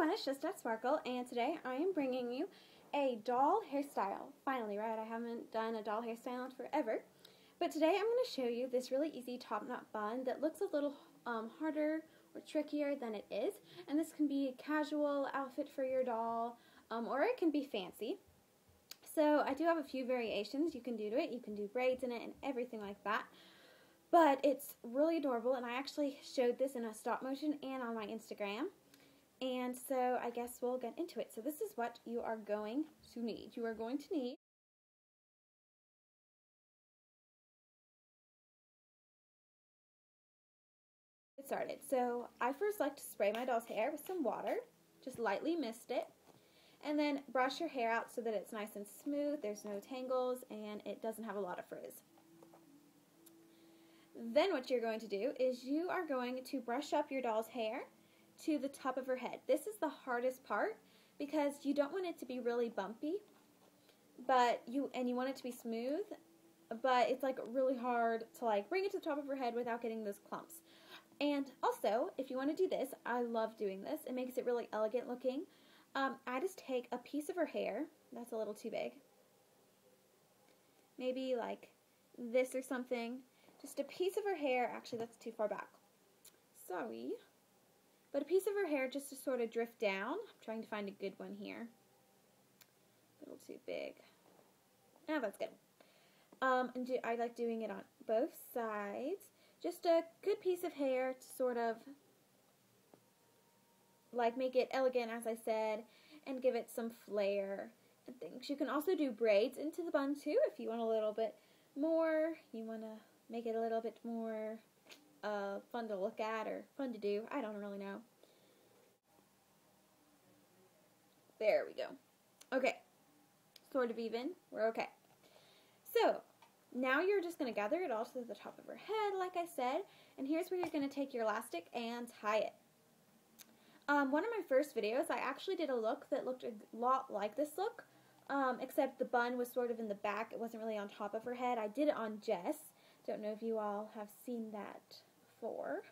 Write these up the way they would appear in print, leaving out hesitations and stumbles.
everyone, it's justaddsparkle, and today I am bringing you a doll hairstyle. Finally, right? I haven't done a doll hairstyle in forever. But today I'm going to show you this really easy top knot bun that looks a little harder or trickier than it is. And this can be a casual outfit for your doll, or it can be fancy. So I do have a few variations you can do to it. You can do braids in it and everything like that. But it's really adorable, and I actually showed this in a stop motion and on my Instagram. And so I guess we'll get into it. So this is what you are going to need. You are going to need get started. So I first like to spray my doll's hair with some water, just lightly mist it, and then brush your hair out so that it's nice and smooth, there's no tangles, and it doesn't have a lot of frizz. Then what you're going to do is you are going to brush up your doll's hair to the top of her head. This is the hardest part because you don't want it to be really bumpy, but you want it to be smooth, but it's like really hard to like bring it to the top of her head without getting those clumps. And also, if you want to do this, I love doing this. It makes it really elegant looking. I just take a piece of her hair. That's a little too big. Maybe like this or something. Just a piece of her hair. Actually, that's too far back. Sorry. But a piece of her hair just to sort of drift down. I'm trying to find a good one here. A little too big. Oh, that's good. I like doing it on both sides. Just a good piece of hair to sort of like make it elegant, as I said, and give it some flair and things. You can also do braids into the bun too if you want a little bit more. You want to make it a little bit more fun to look at or fun to do. I don't really know. There we go. Okay. Sort of even. We're okay. So, now you're just going to gather it all to the top of her head, like I said, and here's where you're going to take your elastic and tie it. One of my first videos, I actually did a look that looked a lot like this look, except the bun was sort of in the back. It wasn't really on top of her head. I did it on Jess. Don't know if you all have seen that before.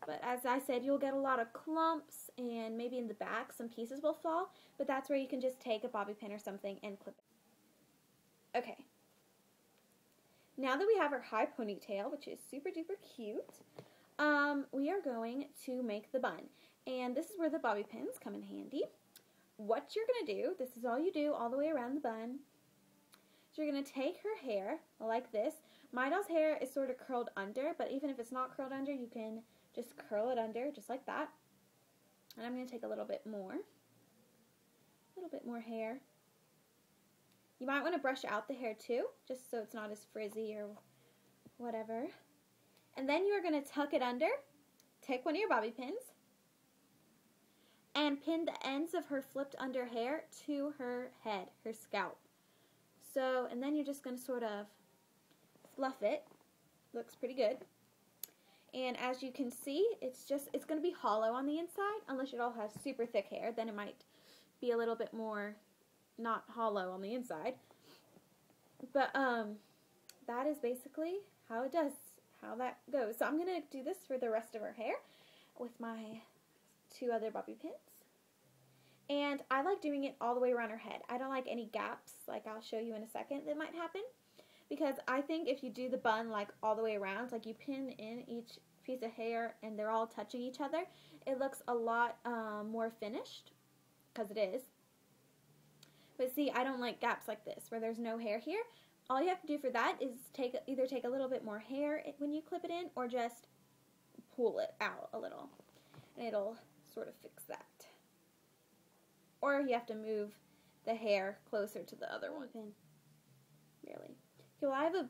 But as I said, you'll get a lot of clumps, and maybe in the back some pieces will fall, but that's where you can just take a bobby pin or something and clip it. Okay. Now that we have our high ponytail, which is super duper cute, we are going to make the bun. And this is where the bobby pins come in handy. What you're going to do, this is all you do all the way around the bun. So you're going to take her hair like this. My doll's hair is sort of curled under, but even if it's not curled under, you can just curl it under just like that. And I'm going to take a little bit more hair. You might want to brush out the hair too, just so it's not as frizzy or whatever. And then you're going to tuck it under, take one of your bobby pins, and pin the ends of her flipped under hair to her head, her scalp. So, and then you're just going to sort of fluff it. Looks pretty good. And as you can see, it's going to be hollow on the inside, unless your doll has super thick hair, then it might be a little bit more not hollow on the inside. But that is basically how that goes. So I'm going to do this for the rest of her hair with my two other bobby pins. And I like doing it all the way around her head. I don't like any gaps, like I'll show you in a second, that might happen. Because I think if you do the bun like all the way around, like you pin in each piece of hair and they're all touching each other, it looks a lot more finished, because it is. But see, I don't like gaps like this, where there's no hair here. All you have to do for that is either take a little bit more hair when you clip it in, or just pull it out a little. And it'll sort of fix that. Or you have to move the hair closer to the other one. Really. Okay, well, I have a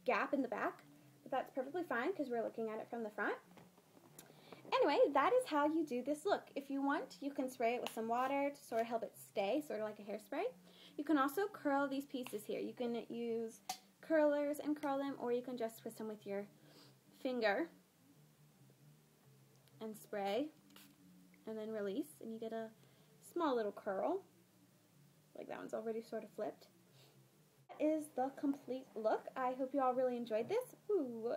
gap in the back, but that's perfectly fine because we're looking at it from the front. Anyway, that is how you do this look. If you want, you can spray it with some water to sort of help it stay, sort of like a hairspray. You can also curl these pieces here. You can use curlers and curl them, or you can just twist them with your finger and spray, and then release, and you get a small little curl. Like that one's already sort of flipped. That is the complete look. I hope you all really enjoyed this. Ooh.